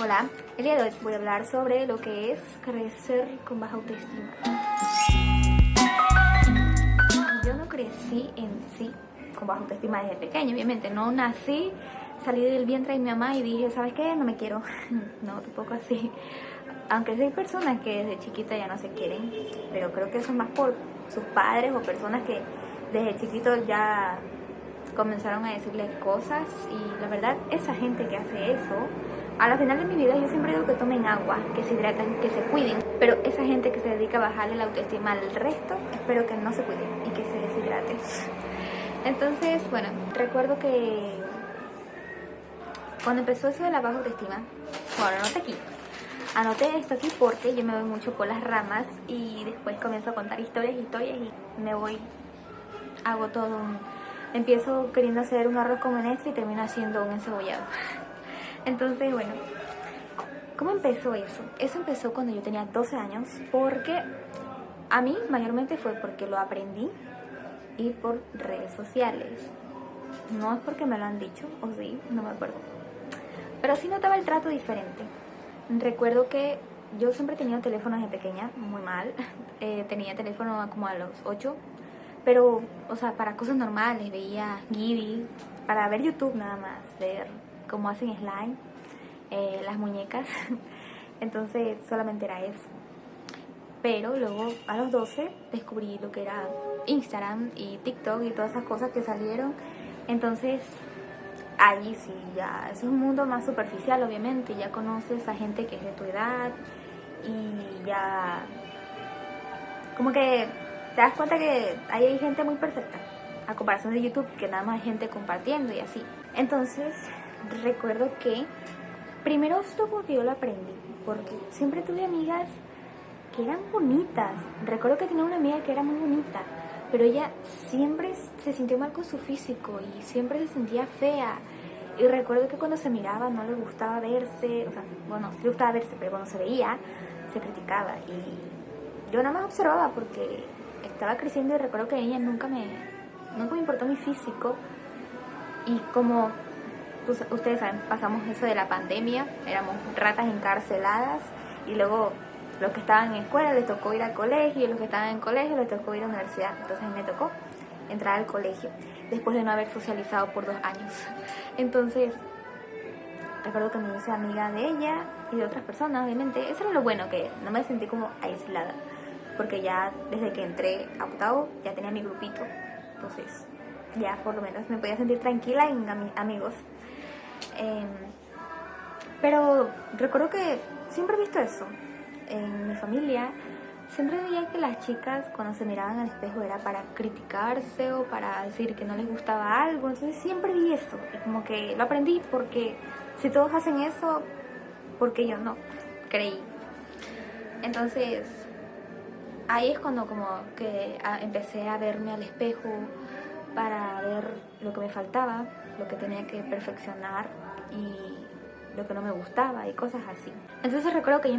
Hola, el día de hoy voy a hablar sobre lo que es crecer con baja autoestima. Yo no crecí en sí con baja autoestima desde pequeña, obviamente. No nací, salí del vientre de mi mamá y dije, ¿sabes qué? No me quiero. No, tampoco así. Aunque sí hay personas que desde chiquita ya no se quieren, pero creo que eso es más por sus padres o personas que desde chiquitos ya comenzaron a decirles cosas. Y la verdad, esa gente que hace eso, a la final de mi vida yo siempre digo que tomen agua, que se hidraten, que se cuiden. Pero esa gente que se dedica a bajarle la autoestima al resto, espero que no se cuiden y que se deshidraten. Entonces, bueno, recuerdo que cuando empezó eso de la baja autoestima, bueno, anoté esto aquí porque yo me voy mucho por las ramas y después comienzo a contar historias y me voy, hago todo empiezo queriendo hacer un arroz con menestra y termino haciendo un encebollado. Entonces, bueno, ¿cómo empezó eso? Eso empezó cuando yo tenía 12 años porque a mí mayormente fue porque lo aprendí y por redes sociales. No es porque me lo han dicho, o sí, no me acuerdo. Pero sí notaba el trato diferente. Recuerdo que yo siempre he tenido teléfono desde pequeña, muy mal. Tenía teléfono como a los 8. Pero, o sea, para cosas normales, veía Gibby, para ver YouTube nada más, ver cómo hacen slime, las muñecas. Entonces solamente era eso. Pero luego a los 12 descubrí lo que era Instagram y TikTok y todas esas cosas que salieron. Entonces ahí sí, ya es un mundo más superficial, obviamente. Ya conoces a gente que es de tu edad y ya como que te das cuenta que ahí hay gente muy perfecta a comparación de YouTube, que nada más hay gente compartiendo y así. Entonces recuerdo que primero esto porque yo lo aprendí, porque siempre tuve amigas que eran bonitas. Recuerdo que tenía una amiga que era muy bonita, pero ella siempre se sintió mal con su físico y siempre se sentía fea. Y recuerdo que cuando se miraba no le gustaba verse, o sea, bueno, sí le gustaba verse, pero cuando se veía se criticaba. Y yo nada más observaba porque estaba creciendo y recuerdo que a ella nunca me importó mi físico. Y como pues, ustedes saben, pasamos eso de la pandemia, éramos ratas encarceladas y luego los que estaban en escuela les tocó ir al colegio y los que estaban en colegio les tocó ir a la universidad. Entonces me tocó entrar al colegio después de no haber socializado por 2 años. Entonces recuerdo que me hice amiga de ella y de otras personas, obviamente. Eso era lo bueno, que no me sentí como aislada, porque ya desde que entré a octavo ya tenía mi grupito. Entonces ya por lo menos me podía sentir tranquila en amigos. Pero recuerdo que siempre he visto eso en mi familia. Siempre veía que las chicas cuando se miraban al espejo era para criticarse o para decir que no les gustaba algo. Entonces siempre vi eso y como que lo aprendí, porque si todos hacen eso, ¿por qué yo no? Creí. Entonces ahí es cuando como que empecé a verme al espejo para ver lo que me faltaba, lo que tenía que perfeccionar y lo que no me gustaba y cosas así. Entonces recuerdo que ahí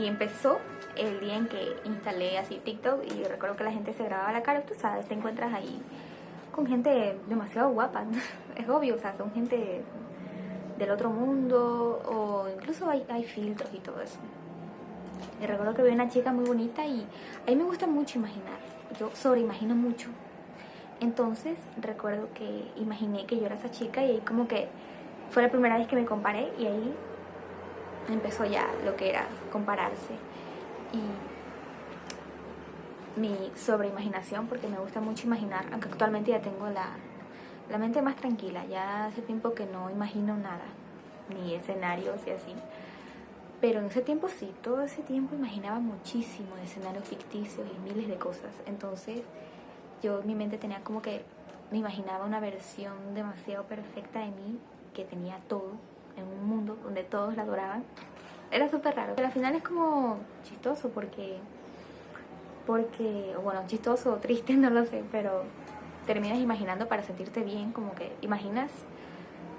empezó el día en que instalé así TikTok, y recuerdo que la gente se grababa la cara. Tú sabes, te encuentras ahí con gente demasiado guapa, es obvio, o sea, son gente del otro mundo, o incluso hay filtros y todo eso. Y recuerdo que vi una chica muy bonita y a mí me gusta mucho imaginar, yo sobreimagino mucho. Entonces recuerdo que imaginé que yo era esa chica y ahí como que fue la primera vez que me comparé, y ahí empezó ya lo que era compararse y mi sobreimaginación, porque me gusta mucho imaginar, aunque actualmente ya tengo la mente más tranquila. Ya hace tiempo que no imagino nada, ni escenarios y así. Pero en ese tiempo sí, todo ese tiempo imaginaba muchísimo de escenarios ficticios y miles de cosas. Entonces yo en mi mente tenía como que me imaginaba una versión demasiado perfecta de mí, que tenía todo en un mundo donde todos la adoraban. Era súper raro, pero al final es como chistoso porque, bueno, chistoso o triste, no lo sé, pero terminas imaginando para sentirte bien, como que imaginas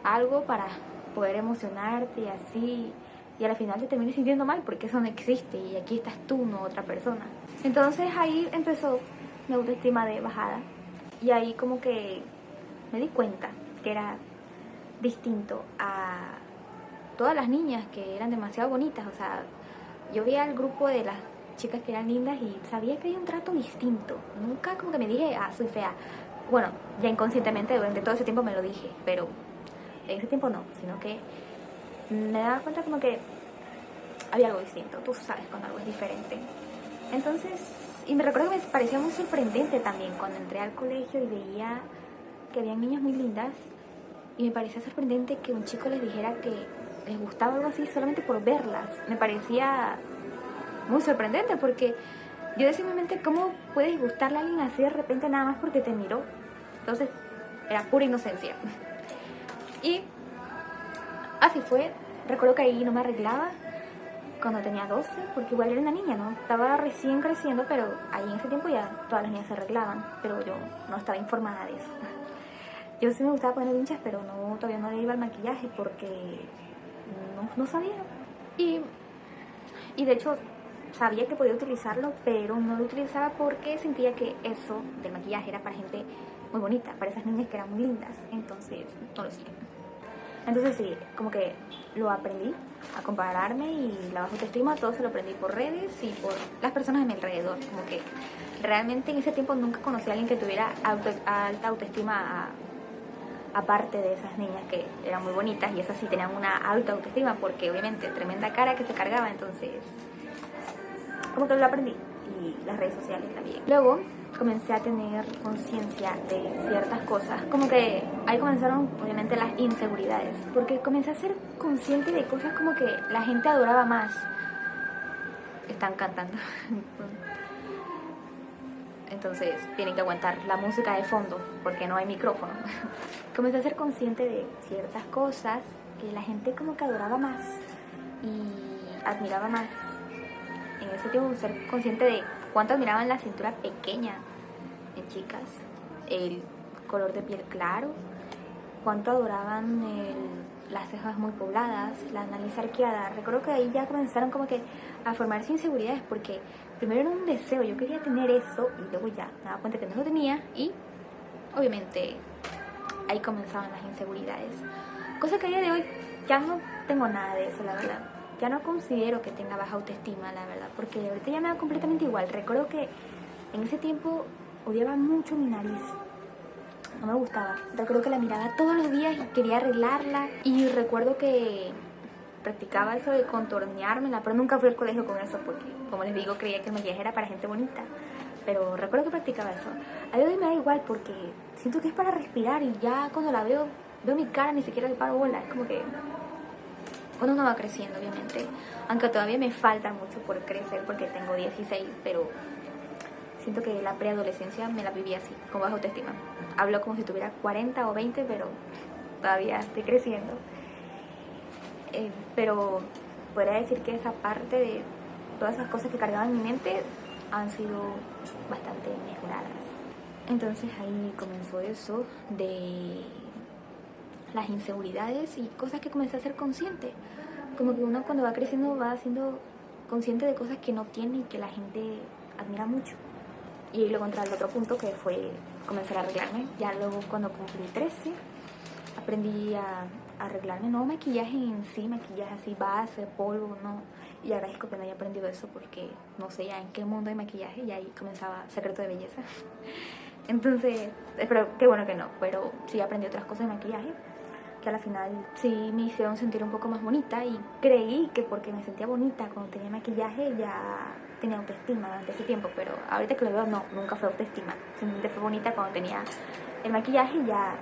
algo para poder emocionarte y así, y al final te terminas sintiendo mal porque eso no existe y aquí estás tú, no otra persona. Entonces ahí empezó mi autoestima de bajada, y ahí como que me di cuenta que era distinto a todas las niñas que eran demasiado bonitas, o sea, yo veía al grupo de las chicas que eran lindas y sabía que había un trato distinto. Nunca como que me dije, ah, soy fea. Bueno, ya inconscientemente durante todo ese tiempo me lo dije, pero en ese tiempo no, sino que me daba cuenta como que había algo distinto. Tú sabes cuando algo es diferente. Entonces, y me recuerdo que me parecía muy sorprendente también cuando entré al colegio y veía que habían niñas muy lindas, y me parecía sorprendente que un chico les dijera que les gustaba algo así solamente por verlas. Me parecía muy sorprendente porque yo decía en mi mente, ¿cómo puedes gustarle a alguien así de repente nada más porque te miró? Entonces era pura inocencia. Y así fue. Recuerdo que ahí no me arreglaba cuando tenía 12, porque igual era una niña, ¿no? Estaba recién creciendo, pero ahí en ese tiempo ya todas las niñas se arreglaban, pero yo no estaba informada de eso. Yo sí me gustaba poner hinchas, pero no, todavía no le iba al maquillaje porque no sabía. Y de hecho sabía que podía utilizarlo, pero no lo utilizaba porque sentía que eso del maquillaje era para gente muy bonita, para esas niñas que eran muy lindas. Entonces no lo sé. Entonces sí, como que lo aprendí a compararme, y la baja autoestima todo se lo aprendí por redes y por las personas a mi alrededor. Como que realmente en ese tiempo nunca conocí a alguien que tuviera alta autoestima aparte de esas niñas que eran muy bonitas, y esas sí tenían una alta autoestima porque obviamente tremenda cara que se cargaba. Entonces como que lo aprendí, y las redes sociales también. Luego comencé a tener conciencia de ciertas cosas, como que ahí comenzaron obviamente las inseguridades, porque comencé a ser consciente de cosas como que la gente adoraba más. Están cantando entonces tienen que aguantar la música de fondo porque no hay micrófono. Comencé a ser consciente de ciertas cosas que la gente como que adoraba más y admiraba más. En ese tiempo ser consciente de cuánto admiraban la cintura pequeña en chicas, el color de piel claro, cuánto adoraban las cejas muy pobladas, la nariz arqueada. Recuerdo que ahí ya comenzaron como que a formarse inseguridades, porque primero era un deseo, yo quería tener eso, y luego ya me daba cuenta que no lo tenía, y obviamente ahí comenzaban las inseguridades. Cosa que a día de hoy ya no tengo nada de eso, la verdad. Ya no considero que tenga baja autoestima, la verdad, porque ahorita ya me da completamente igual. Recuerdo que en ese tiempo odiaba mucho mi nariz. No me gustaba. Recuerdo que la miraba todos los días y quería arreglarla. Y recuerdo que practicaba eso de contorneármela, pero nunca fui al colegio con eso porque, como les digo, creía que el maquillaje era para gente bonita. Pero recuerdo que practicaba eso. A día de hoy me da igual porque siento que es para respirar, y ya cuando la veo mi cara, ni siquiera le paro bola. Es como que cuando uno va creciendo, obviamente, aunque todavía me falta mucho por crecer porque tengo 16, pero siento que la preadolescencia me la viví así, con baja autoestima. Hablo como si tuviera 40 o 20, pero todavía estoy creciendo. Pero podría decir que esa parte de todas esas cosas que cargaba en mi mente han sido bastante mejoradas. Entonces ahí comenzó eso de las inseguridades y cosas que comencé a ser consciente. Como que uno cuando va creciendo va siendo consciente de cosas que no tiene y que la gente admira mucho. Y luego entré al otro punto, que fue comenzar a arreglarme. Ya luego cuando cumplí 13 aprendí a arreglarme, no maquillaje en sí, maquillaje así, base, polvo, no. Y agradezco que no haya aprendido eso porque no sé ya en qué mundo hay maquillaje, y ahí comenzaba Secreto de Belleza. Entonces, pero qué bueno que no, pero sí aprendí otras cosas de maquillaje que a la final sí me hicieron sentir un poco más bonita, y creí que porque me sentía bonita cuando tenía maquillaje ya tenía autoestima durante ese tiempo, pero ahorita que lo veo, no, nunca fue autoestima. Simplemente fue bonita cuando tenía el maquillaje, y ya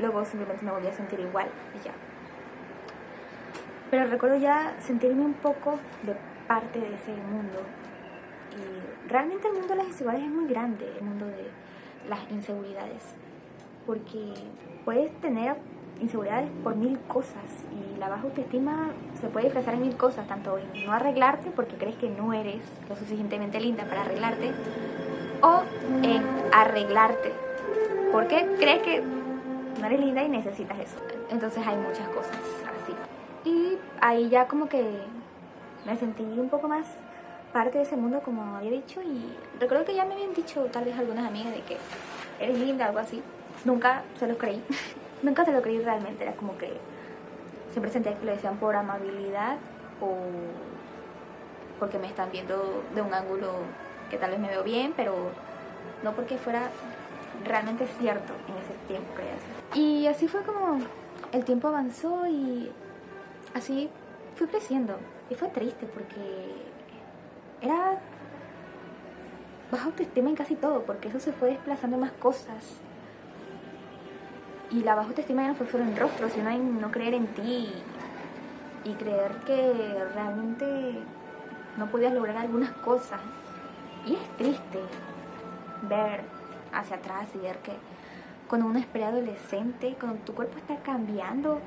luego simplemente me volví a sentir igual y ya. Pero recuerdo ya sentirme un poco de parte de ese mundo, y realmente el mundo de las inseguridades es muy grande, el mundo de las inseguridades, porque puedes tener inseguridades por 1000 cosas, y la baja autoestima se puede disfrazar en 1000 cosas, tanto en no arreglarte porque crees que no eres lo suficientemente linda para arreglarte, o en arreglarte porque crees que no eres linda y necesitas eso. Entonces hay muchas cosas así, y ahí ya como que me sentí un poco más parte de ese mundo, como había dicho. Y recuerdo que ya me habían dicho tal vez algunas amigas de que eres linda, algo así. Nunca se los creí. Nunca se lo creí realmente. Era como que siempre sentía que lo decían por amabilidad o porque me están viendo de un ángulo que tal vez me veo bien, pero no porque fuera realmente cierto en ese tiempo, creía así. Y así fue como el tiempo avanzó y así fui creciendo. Y fue triste porque era baja autoestima en casi todo, porque eso se fue desplazando en más cosas. Y la baja autoestima ya no fue solo en el rostro, sino en no creer en ti y creer que realmente no podías lograr algunas cosas. Y es triste ver hacia atrás y ver que cuando uno es preadolescente, cuando tu cuerpo está cambiando,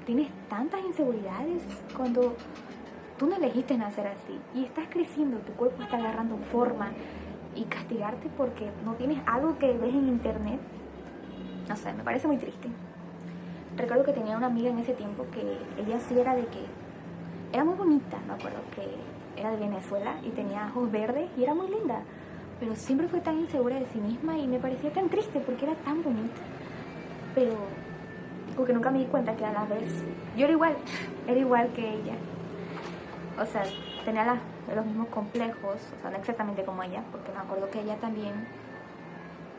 tienes tantas inseguridades, cuando tú no elegiste nacer así y estás creciendo, tu cuerpo está agarrando forma, y castigarte porque no tienes algo que ves en internet, no sé, me parece muy triste. Recuerdo que tenía una amiga en ese tiempo que ella sí era de que era muy bonita, me acuerdo que era de Venezuela y tenía ojos verdes y era muy linda, pero siempre fue tan insegura de sí misma y me parecía tan triste porque era tan bonita, pero porque nunca me di cuenta que a la vez yo era igual que ella. O sea, tenía los mismos complejos, o sea, no exactamente como ella, porque me acuerdo que ella también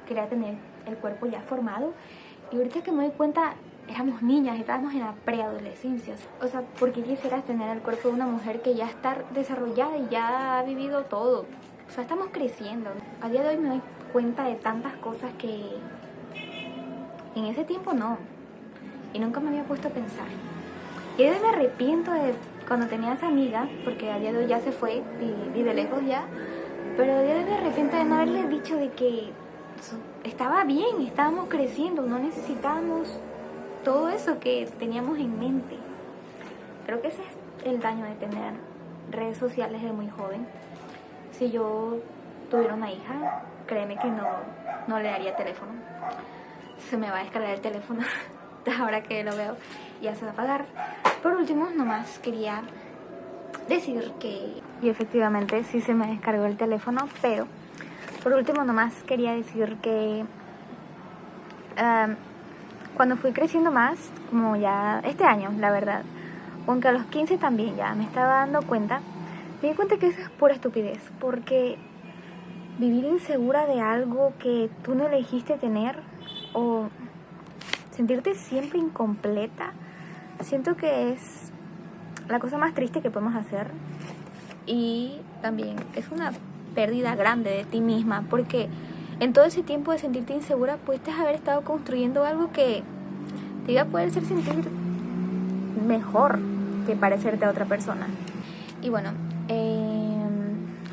quería tener el cuerpo ya formado. Y ahorita que me doy cuenta, éramos niñas, estábamos en la preadolescencia. O sea, ¿por qué quisieras tener el cuerpo de una mujer que ya está desarrollada y ya ha vivido todo? O sea, estamos creciendo. A día de hoy me doy cuenta de tantas cosas que en ese tiempo no. Y nunca me había puesto a pensar. Y hoy me arrepiento de cuando tenía esa amiga, porque a día de hoy ya se fue y de lejos ya, pero a día de hoy me arrepiento de no haberle dicho de que estaba bien, estábamos creciendo, no necesitábamos todo eso que teníamos en mente. Creo que ese es el daño de tener redes sociales de muy joven. Si yo tuviera una hija, créeme que no le daría teléfono. Se me va a descargar el teléfono ahora que lo veo, ya se va a apagar. Por último, nomás quería decir que, y efectivamente sí se me descargó el teléfono, pero por último nomás quería decir que cuando fui creciendo más, como ya este año, la verdad, aunque a los 15 también ya me estaba dando cuenta, me di cuenta que eso es pura estupidez, porque vivir insegura de algo que tú no elegiste tener o sentirte siempre incompleta, siento que es la cosa más triste que podemos hacer y también es una pérdida grande de ti misma, porque en todo ese tiempo de sentirte insegura pudiste haber estado construyendo algo que te iba a poder hacer sentir mejor que parecerte a otra persona. Y bueno,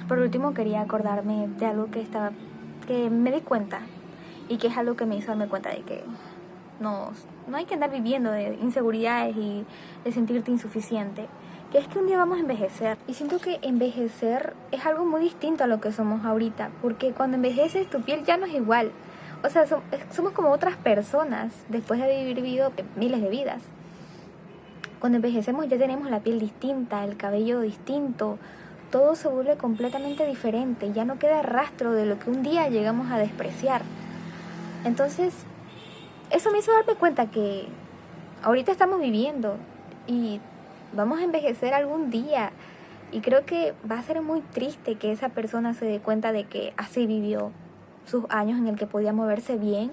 por último quería acordarme de algo que me di cuenta y que es algo que me hizo darme cuenta de que no hay que andar viviendo de inseguridades y de sentirte insuficiente, que es que un día vamos a envejecer. Y siento que envejecer es algo muy distinto a lo que somos ahorita, porque cuando envejeces tu piel ya no es igual. O sea, somos como otras personas después de haber vivido miles de vidas. Cuando envejecemos ya tenemos la piel distinta, el cabello distinto, todo se vuelve completamente diferente, ya no queda rastro de lo que un día llegamos a despreciar. Entonces, eso me hizo darme cuenta que ahorita estamos viviendo y vamos a envejecer algún día. Y creo que va a ser muy triste que esa persona se dé cuenta de que así vivió sus años en el que podía moverse bien,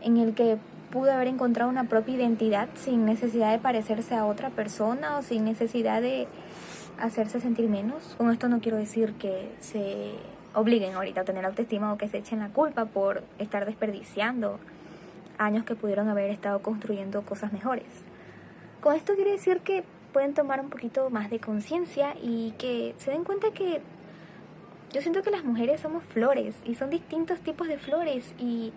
en el que pudo haber encontrado una propia identidad sin necesidad de parecerse a otra persona o sin necesidad de hacerse sentir menos. Con esto no quiero decir que se obliguen ahorita a tener autoestima o que se echen la culpa por estar desperdiciando años que pudieron haber estado construyendo cosas mejores. Con esto quiero decir que pueden tomar un poquito más de conciencia y que se den cuenta que yo siento que las mujeres somos flores y son distintos tipos de flores y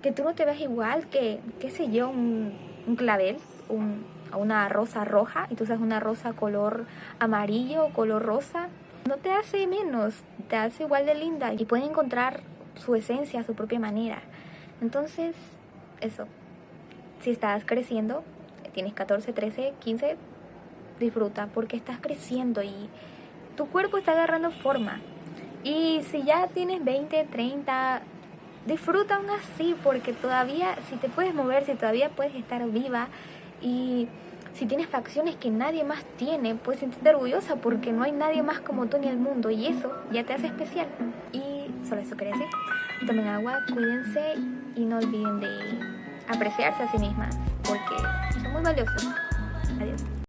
que tú no te ves igual que, qué sé yo, un clavel, una rosa roja y tú seas una rosa color amarillo o color rosa, no te hace menos, te hace igual de linda y pueden encontrar su esencia a su propia manera. Entonces, eso, si estás creciendo, tienes 14, 13, 15, disfruta porque estás creciendo y tu cuerpo está agarrando forma. Y si ya tienes 20, 30, disfruta aún así porque todavía, si te puedes mover, si todavía puedes estar viva y Si tienes facciones que nadie más tiene, puedes sentirte orgullosa porque no hay nadie más como tú en el mundo y eso ya te hace especial. Y solo eso quería decir. Tomen agua, cuídense y no olviden de apreciarse a sí mismas porque son muy valiosas. Adiós.